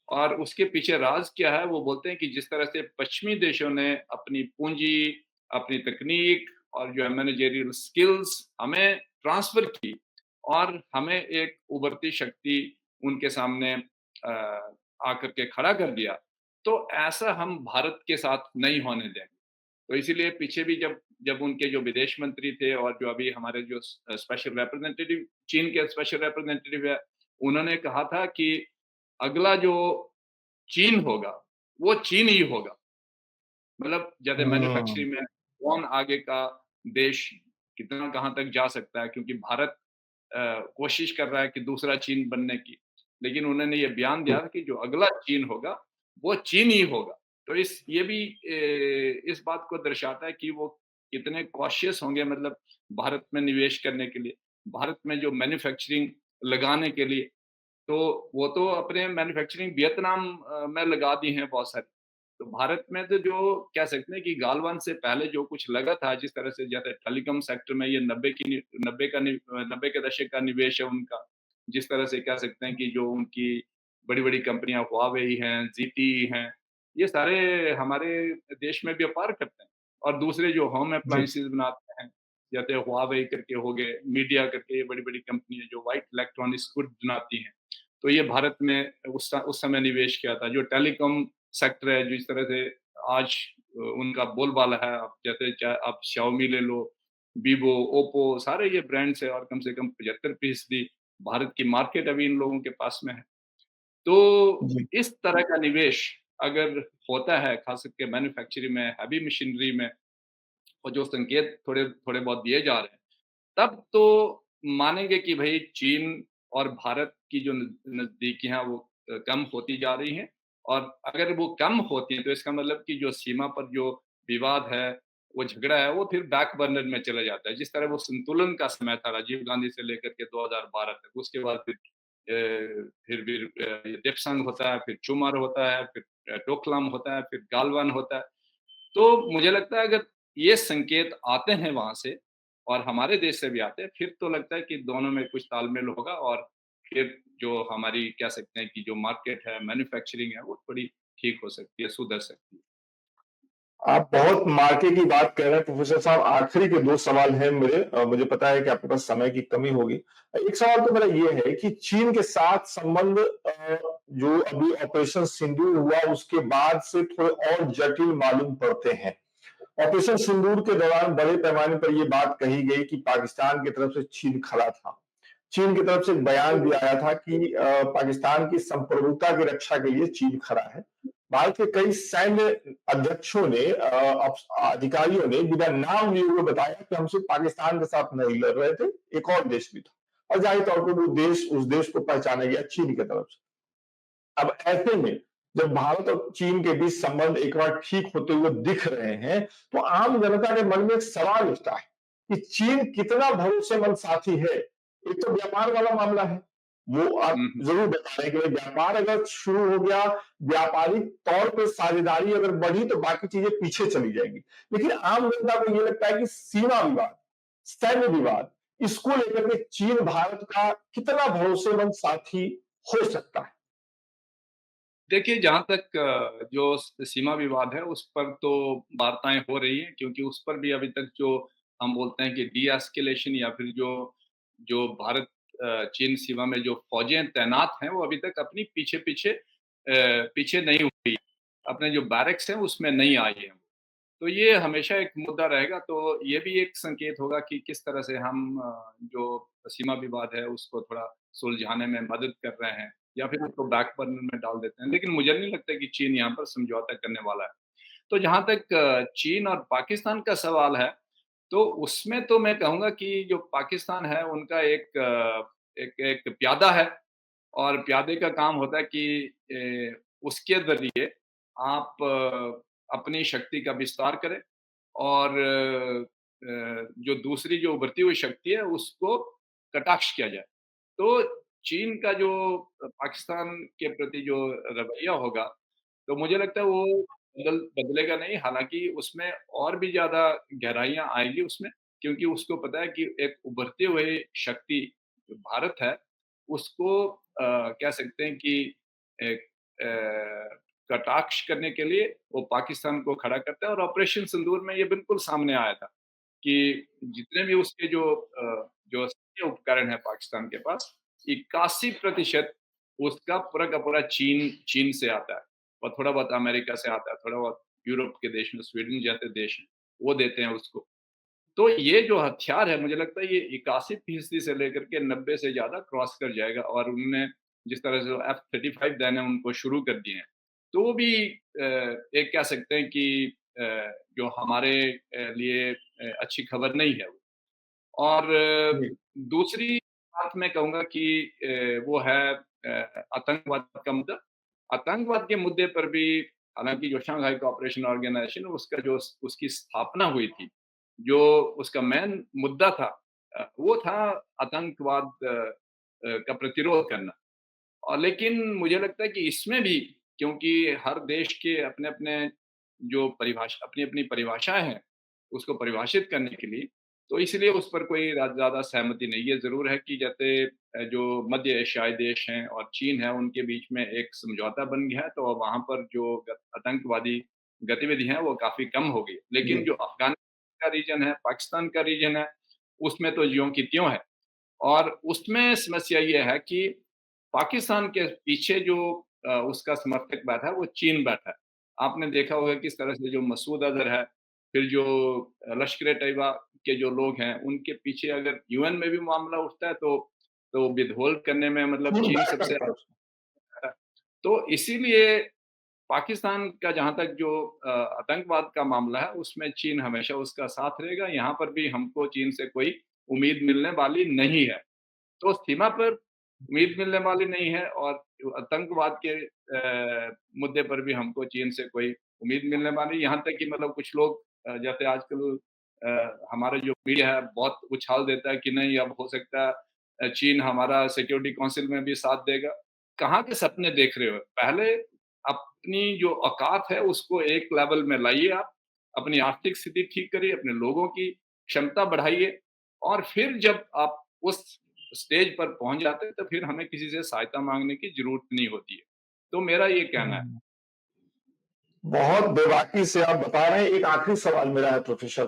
और उसके पीछे राज़ क्या है, वो बोलते हैं कि जिस तरह से पश्चिमी देशों ने अपनी पूँजी, अपनी तकनीक और जो है मैनेजरियल स्किल्स हमें ट्रांसफ़र की और हमें एक उभरती शक्ति उनके सामने आकर के खड़ा कर दिया, तो ऐसा हम भारत के साथ नहीं होने देंगे। तो इसीलिए पीछे भी जब जब उनके जो विदेश मंत्री थे और जो अभी हमारे जो स्पेशल रिप्रेजेंटेटिव चीन के स्पेशल रिप्रेजेंटेटिव है, उन्होंने कहा था कि अगला जो चीन होगा, वो चीन ही होगा। मतलब जैसे हुँ, मैन्युफैक्चरिंग में कौन आगे का देश कितना कहाँ तक जा सकता है क्योंकि भारत कोशिश कर रहा है कि दूसरा चीन बनने की। लेकिन उन्होंने ये बयान जी, दिया कि जो अगला चीन होगा, वो चीन ही होगा। तो ये भी इस बात को दर्शाता है कि वो कितने कॉशियस होंगे मतलब भारत में निवेश करने के लिए, भारत में जो मैन्युफैक्चरिंग लगाने के लिए। तो वो तो अपने मैन्युफैक्चरिंग वियतनाम में लगा दी हैं बहुत सारी। तो भारत में तो जो कह सकते हैं कि गालवान से पहले जो कुछ लगा था, जिस तरह से जैसे टेलीकॉम सेक्टर में ये 90 के दशक का निवेश है उनका। जिस तरह से कह सकते हैं कि जो उनकी बड़ी-बड़ी कंपनियाँ हुआवेई हैं, ज़ीटी हैं, ये सारे हमारे देश में व्यापार करते हैं। और दूसरे जो होम जी, अप्लायंसेस बनाते हैं, जैसे हुआवेई करके हो गए, मीडिया करके ये बड़ी-बड़ी कंपनी है जो व्हाइट इलेक्ट्रॉनिक्स गुड बनाती हैं। तो ये भारत में उस समय निवेश किया था। जो टेलीकॉम सेक्टर है, जिस तरह से आज उनका बोलबाला है, आप जैसे चाहे आप शाओमी ले लो, वीवो, ओप्पो सारे ये ब्रांड्स हैं और कम से कम 75% भारत की मार्केट अभी इन लोगों के पास में है। तो जी, इस तरह का निवेश अगर होता है, खास करके मैन्युफैक्चरिंग में, हेवी मशीनरी में और जो संकेत थोड़े थोड़े बहुत दिए जा रहे हैं, तब तो मानेंगे कि भई चीन और भारत की जो नज़दीकियाँ वो कम होती जा रही हैं और अगर वो कम होती हैं, तो इसका मतलब कि जो सीमा पर जो विवाद है, वो झगड़ा है, वो फिर बैक बर्नर में चला जाता है। जिस तरह वो संतुलन का समय था राजीव गांधी से लेकर के 2012 तक, उसके बाद फिर ये डेप्सांग होता है, फिर चुमर होता है, फिर डोकलाम होता है, फिर गालवान होता है। तो मुझे लगता है अगर ये संकेत आते हैं वहाँ से और हमारे देश से भी आते हैं, फिर तो लगता है कि दोनों में कुछ तालमेल होगा और फिर जो हमारी कह सकते हैं कि जो मार्केट है, मैन्युफैक्चरिंग है, वो थोड़ी ठीक हो सकती है, सुधर सकती है। आप बहुत मार्के की बात कर रहे हैं प्रोफ़ेसर साहब, आखिरी के 2 सवाल हैं मेरे। मुझे पता है कि आपके पास समय की कमी होगी। एक सवाल तो मेरा ये है कि चीन के साथ संबंध जो अभी ऑपरेशन सिंदूर हुआ उसके बाद से थोड़े और जटिल मालूम पड़ते हैं। ऑपरेशन सिंदूर के दौरान बड़े पैमाने पर ये बात कही गई कि पाकिस्तान की तरफ से चीन खड़ा था। चीन की तरफ से एक बयान भी आया था कि पाकिस्तान की संप्रभुता की रक्षा के लिए चीन खड़ा है। भारत के कई सैन्य अध्यक्षों ने अधिकारियों ने बिना नाम लिए हुए बताया कि हम सिर्फ पाकिस्तान के साथ नहीं लड़ रहे थे, एक और देश भी था। और जाहिर तौर पर वो देश उस देश को पहचाना गया चीन की तरफ से। अब ऐसे में जब भारत और चीन के बीच संबंध एक बार ठीक होते हुए दिख रहे हैं, तो आम जनता के मन में एक सवाल उठता है कि चीन कितना भरोसेमंद साथी है। एक तो व्यापार वाला मामला है, वो आप हुँ, हुँ। जरूर बता रहे हैं कि व्यापार अगर शुरू हो गया, व्यापारिक तौर पे साझेदारी अगर बढ़ी तो बाकी चीजें पीछे चली जाएंगी। लेकिन आम जनता को ये लगता है कि सीमा विवाद, सैन्य विवाद, इसको लेकर के चीन भारत का कितना भरोसेमंद साथी हो सकता है। देखिए, जहाँ तक जो सीमा विवाद है, उस पर तो वार्ताएँ हो रही हैं क्योंकि उस पर भी अभी तक जो हम बोलते हैं कि डी-एस्केलेशन या फिर जो जो भारत चीन सीमा में जो फ़ौजें तैनात हैं, वो अभी तक अपनी पीछे नहीं हुई। अपने जो बैरक्स हैं, उसमें नहीं आई हैं। तो ये हमेशा एक मुद्दा रहेगा, तो ये भी एक संकेत होगा कि किस तरह से हम जो सीमा विवाद है उसको थोड़ा सुलझाने में मदद कर रहे हैं या फिर उसको बैक बर्नर में डाल देते हैं। लेकिन मुझे नहीं लगता कि चीन यहाँ पर समझौता करने वाला है। तो जहाँ तक चीन और पाकिस्तान का सवाल है, तो उसमें तो मैं कहूँगा कि जो पाकिस्तान है उनका एक एक प्यादा है और प्यादे का काम होता है कि उसके ज़रिए आप अपनी शक्ति का विस्तार करें और जो दूसरी जो उभरती हुई शक्ति है उसको कटाक्ष किया जाए। तो चीन का जो पाकिस्तान के प्रति जो रवैया होगा, तो मुझे लगता है वो बदलेगा नहीं, हालाँकि उसमें और भी ज़्यादा गहराइयाँ आएँगी उसमें, क्योंकि उसको पता है कि एक उभरते हुए शक्ति जो भारत है, उसको कह सकते हैं कि एक कटाक्ष करने के लिए वो पाकिस्तान को खड़ा करता है और ऑपरेशन सिंदूर में ये बिल्कुल सामने आया था कि जितने भी उसके जो सैन्य उपकरण है पाकिस्तान के पास, 81% उसका पूरा का पूरा चीन चीन से आता है और थोड़ा बहुत अमेरिका से आता है, थोड़ा बहुत यूरोप के देश में स्वीडन जैसे देश हैं, वो देते हैं उसको। तो ये जो हथियार है मुझे लगता है ये 81% से लेकर के 90 से ज़्यादा क्रॉस कर जाएगा और उन्होंने जिस तरह से F-35 देने उनको शुरू कर दिए हैं। तो वो भी एक कह सकते हैं कि अ, जो हमारे लिए अच्छी खबर नहीं है वो। और जी। दूसरी बात मैं कहूँगा कि वो है आतंकवाद का मुद्दा। आतंकवाद के मुद्दे पर भी हालाँकि जो शंघाई कोऑपरेशन ऑर्गेनाइज़ेशन उसका जो उसकी स्थापना हुई थी, जो उसका मेन मुद्दा था वो था आतंकवाद का प्रतिरोध करना। और लेकिन मुझे लगता है कि इसमें भी क्योंकि हर देश के अपने-अपने जो अपनी-अपनी परिभाषाएँ हैं, उसको परिभाषित करने के लिए, तो इसलिए उस पर कोई ज़्यादा सहमति नहीं है। ज़रूर है कि जैसे जो मध्य एशियाई देश हैं और चीन है, उनके बीच में एक समझौता बन गया है, तो वहाँ पर जो आतंकवादी गतिविधि हैं, वो काफ़ी कम हो गई। लेकिन जी। जो अफ़गानिस्तान का रीजन है, पाकिस्तान का रीजन है, उसमें तो ज्यों की त्यों है। और उसमें समस्या ये है कि पाकिस्तान के पीछे जो उसका समर्थक बैठा है, वो चीन बैठा है। आपने देखा होगा किस तरह से जो मसूद अज़हर है, फिर जो लश्कर-ए-तैयबा के जो लोग हैं, उनके पीछे अगर यूएन में भी मामला उठता है, तो विथहोल्ड करने में मतलब चीन चीन बैक सबसे करता है उसमें। आगे है। तो इसीलिए पाकिस्तान का जहाँ तक जो आतंकवाद का मामला है, उसमें चीन हमेशा उसका साथ रहेगा। यहाँ पर भी हमको चीन से कोई उम्मीद मिलने वाली नहीं है। तो सीमा पर उम्मीद मिलने वाली नहीं है और जो आतंकवाद के मुद्दे पर भी हमको चीन से कोई उम्मीद मिलने वाली यहाँ तक कि मतलब कुछ लोग जैसे आजकल हमारा जो मीडिया है बहुत उछाल देता है कि नहीं अब हो सकता है चीन हमारा सिक्योरिटी काउंसिल में भी साथ देगा। कहाँ के सपने देख रहे हो? पहले अपनी जो औकात है उसको एक लेवल में लाइए आप, अपनी आर्थिक स्थिति ठीक करिए, अपने लोगों की क्षमता बढ़ाइए और फिर जब आप उस स्टेज पर पहुँच जाते हैं, तो फिर हमें किसी से सहायता माँगने की ज़रूरत नहीं होती है। तो मेरा ये कहना है। हुँ। बहुत बेबाकी से आप बता रहे हैं। एक आखिरी सवाल मेरा है प्रोफ़ेसर।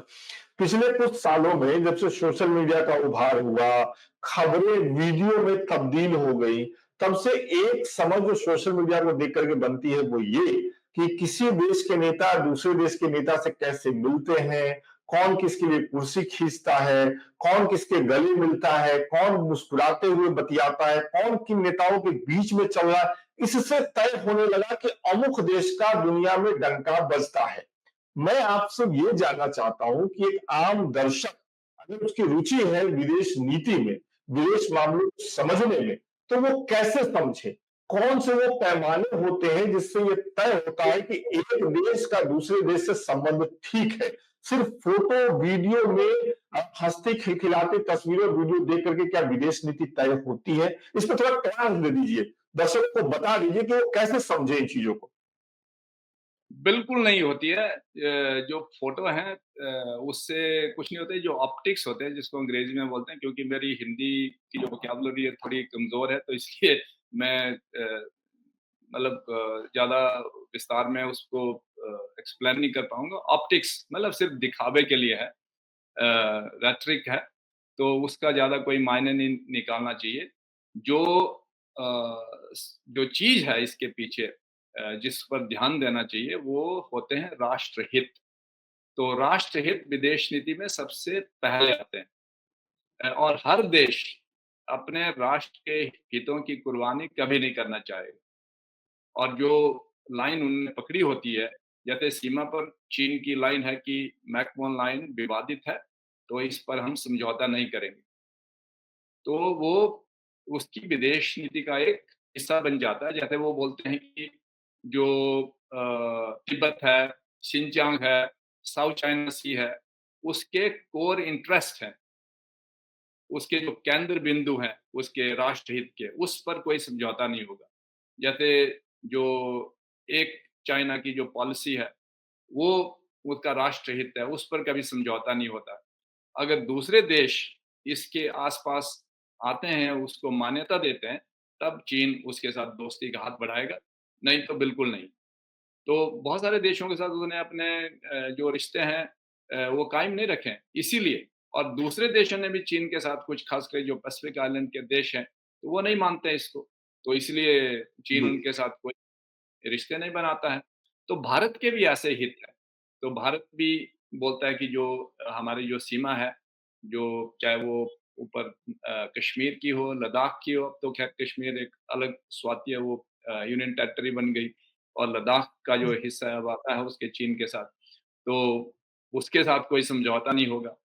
पिछले कुछ सालों में जब से सोशल मीडिया का उभार हुआ, खबरें वीडियो में तब्दील हो गई, तब से एक समझ जो सोशल मीडिया को देख कर के बनती है वो ये कि किसी देश के नेता दूसरे देश के नेता से कैसे मिलते हैं, कौन किसके लिए कुर्सी खींचता है, कौन किसके गले मिलता है, कौन मुस्कुराते हुए बतियाता है, कौन किन नेताओं के बीच में चल रहा है, इससे तय होने लगा कि अमुक देश का दुनिया में डंका बजता है। मैं आपसे ये जानना चाहता हूं कि एक आम दर्शक अगर उसकी रुचि है विदेश नीति में, विदेश मामलों को समझने में, तो वो कैसे समझे? कौन से वो पैमाने होते हैं जिससे ये तय होता है कि एक देश का दूसरे देश से संबंध ठीक है? सिर्फ फोटो, वीडियो में हँसते खिलखिलाते तस्वीरें, वीडियो देख करके क्या विदेश नीति तय होती है? इस पे थोड़ा क्लास दे दीजिए। दर्शकों को बता दीजिए कि वो कैसे समझे इन चीजों को। बिल्कुल नहीं होती है। जो फ़ोटो है उससे कुछ नहीं होता है, जो ऑप्टिक्स होते हैं जिसको अंग्रेज़ी में बोलते हैं क्योंकि मेरी हिंदी की जो वोकैब्युलरी है थोड़ी कमज़ोर है, तो इसलिए मैं मतलब ज़्यादा विस्तार में उसको एक्सप्लेन नहीं कर पाऊँगा। ऑप्टिक्स मतलब सिर्फ़ दिखावे के लिए है। रेटरिक है, तो उसका ज़्यादा कोई मायने नहीं निकालना चाहिए। जो जो चीज़ है इसके पीछे जिस पर ध्यान देना चाहिए वो होते हैं राष्ट्रहित। तो राष्ट्रहित विदेश नीति में सबसे पहले आते हैं। और हर देश अपने राष्ट्र के हितों की कुर्बानी कभी नहीं करना चाहेगा। और जो लाइन उन्होंने पकड़ी होती है, जैसे सीमा पर चीन की लाइन है कि मैकमोहन लाइन विवादित है, तो इस पर हम समझौता नहीं करेंगे। तो वो उसकी विदेश नीति का एक हिस्सा बन जाता है। जैसे वो बोलते हैं कि जो तिब्बत है, शिनचांग है, साउथ चाइना सी है, उसके कोर इंटरेस्ट हैं, उसके जो केंद्र बिंदु हैं, उसके राष्ट्रहित के, उस पर कोई समझौता नहीं होगा। जैसे जो एक चाइना की जो पॉलिसी है, वो उसका राष्ट्रहित है, उस पर कभी समझौता नहीं होता। अगर दूसरे देश इसके आस-पास आते हैं, उसको मान्यता देते हैं, तब चीन उसके साथ दोस्ती का हाथ बढ़ाएगा, नहीं तो बिल्कुल नहीं। तो बहुत सारे देशों के साथ उन्होंने अपने जो रिश्ते हैं वो कायम नहीं रखे हैं, इसीलिए। और दूसरे देशों ने भी चीन के साथ कुछ ख़ासकर जो पैसिफिक आइलैंड के देश हैं, तो वो नहीं मानते इसको। तो इसलिए चीन जी, उनके साथ कोई रिश्ते नहीं बनाता है। तो भारत के भी ऐसे हित हैं। तो भारत भी बोलता है कि जो हमारी जो सीमा है, जो चाहे वो ऊपर कश्मीर की हो, लद्दाख की हो, अब तो ख़ैर कश्मीर एक अलग स्वाति है, वो यूनियन टेरिटरी बन गई और लद्दाख का जो हिस्सा है, अब आता है उसके चीन के साथ। तो उसके साथ कोई समझौता नहीं होगा।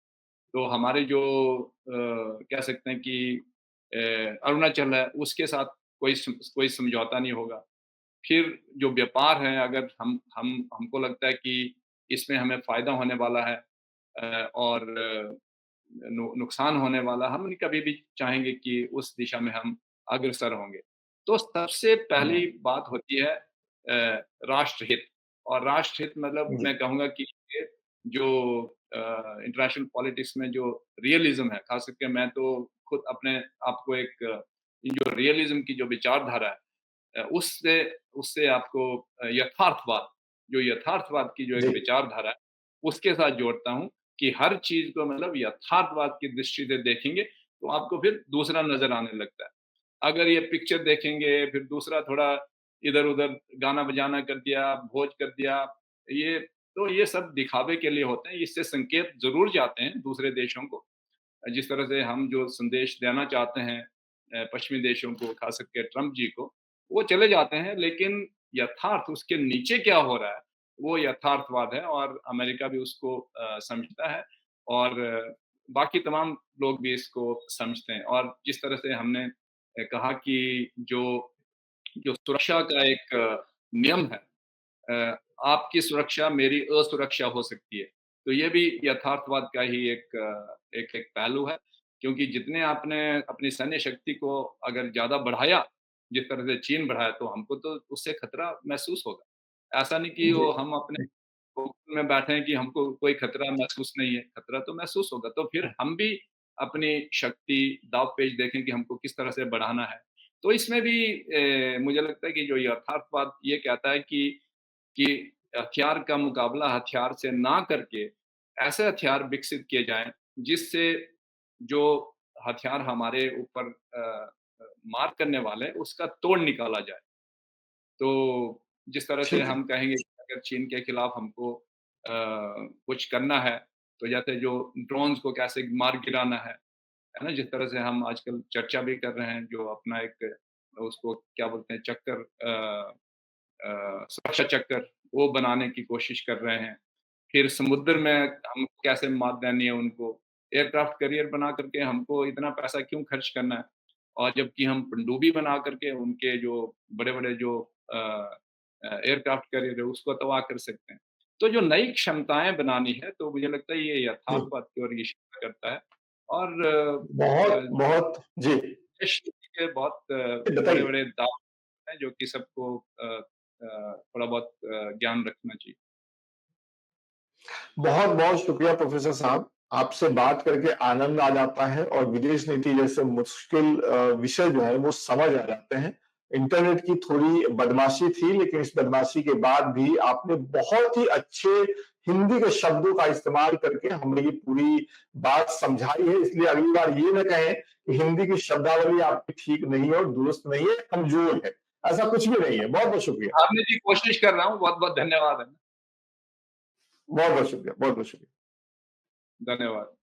तो हमारे जो कह सकते हैं कि अरुणाचल है, उसके साथ कोई समझौता नहीं होगा। फिर जो व्यापार है, अगर हम हमको लगता है कि इसमें हमें फ़ायदा होने वाला है और नुकसान होने वाला, हम नहीं कभी भी चाहेंगे कि उस दिशा में हम अग्रसर होंगे। तो सबसे हुँ, पहली बात होती है राष्ट्रहित। और राष्ट्रहित मतलब जी, मैं कहूँगा कि ये जो इंटरनेशनल पॉलिटिक्स में जो रियलिज़्म है, ख़ास करके मैं तो खुद अपने आप को एक जो रियलिज़्म की जो विचारधारा है, उससे उससे आपको यथार्थवाद की जो एक जी, विचारधारा है, उसके साथ जोड़ता हूँ कि हर चीज़ को मतलब यथार्थवाद की दृष्टि से देखेंगे, तो आपको फिर दूसरा नज़र आने लगता है। अगर ये पिक्चर देखेंगे, फिर दूसरा थोड़ा इधर-उधर गाना-बजाना कर दिया, भोज कर दिया, ये सब दिखावे के लिए होते हैं, इससे संकेत ज़रूर जाते हैं दूसरे देशों को। जिस तरह से हम जो संदेश देना चाहते हैं पश्चिमी देशों को, खास करके ट्रम्प जी को, वो चले जाते हैं, लेकिन यथार्थ उसके नीचे क्या हो रहा है, वो यथार्थवाद है और अमेरिका भी उसको समझता है और बाकी तमाम लोग भी इसको समझते हैं। और जिस तरह से हमने कहा कि जो जो सुरक्षा का एक नियम है, अ, आपकी सुरक्षा मेरी असुरक्षा हो सकती है। तो ये भी यथार्थवाद का ही एक पहलू है, क्योंकि जितने आपने अपनी सैन्य शक्ति को अगर ज़्यादा बढ़ाया, जिस तरह से चीन बढ़ाया, तो हमको तो उससे खतरा महसूस होगा। ऐसा नहीं कि जी, वो हम अपने कोकून में बैठे हैं कि हमको कोई खतरा महसूस नहीं है, खतरा तो महसूस होगा। तो फिर हम भी अपनी शक्ति दाँव-पेच देखें कि हमको किस तरह से बढ़ाना है। तो इसमें भी मुझे लगता है कि जो यथार्थवाद ये कहता है कि हथियार का मुकाबला हथियार से ना करके ऐसे हथियार विकसित किए जाएँ, जिससे जो हथियार हमारे ऊपर मार करने वाले हैं, उसका तोड़ निकाला जाए। तो जिस तरह से ठीक है। हम कहेंगे कि अगर चीन के खिलाफ हमको कुछ करना है, तो जैसे जो ड्रोन्स को कैसे मार गिराना है ना? जिस तरह से हम आजकल चर्चा भी कर रहे हैं, जो अपना एक उसको क्या बोलते हैं चक्कर सुरक्षा चक्कर, वो बनाने की कोशिश कर रहे हैं। फिर समुद्र में हम कैसे मात देनी है उनको, एयरक्राफ्ट कैरियर बना करके हमको इतना पैसा क्यों खर्च करना है? और जबकि हम पनडुब्बी बना करके उनके जो बड़े-बड़े जो एयरक्राफ्ट कैरियर है उसको तबाह कर सकते हैं। तो जो नई क्षमताएँ बनानी है, तो मुझे लगता है ये जी, यथार्थवाद की ओर इशारा करता है और बहुत, बहुत जी, देश के बहुत बताइए। बड़े-बड़े दाव हैं जो कि सबको थोड़ा बहुत ज्ञान रखना चाहिए। बहुत-बहुत शुक्रिया प्रोफ़ेसर साहब। आपसे बात करके आनंद आ जाता है और विदेश नीति जैसे मुश्किल विषय जो है वो समझ आ जाते हैं। इंटरनेट की थोड़ी बदमाशी थी, लेकिन इस बदमाशी के बाद भी आपने बहुत ही अच्छे हिंदी के शब्दों का इस्तेमाल करके हमें ये पूरी बात समझाई है। इसलिए अगली बार ये ना कहें कि हिंदी की शब्दावली आपकी ठीक नहीं है और दुरुस्त नहीं है, कमज़ोर है। ऐसा कुछ भी नहीं है। बहुत-बहुत शुक्रिया। आपने जी कोशिश कर रहा हूँ, बहुत-बहुत धन्यवाद है। बहुत-बहुत शुक्रिया, बहुत-बहुत शुक्रिया। धन्यवाद।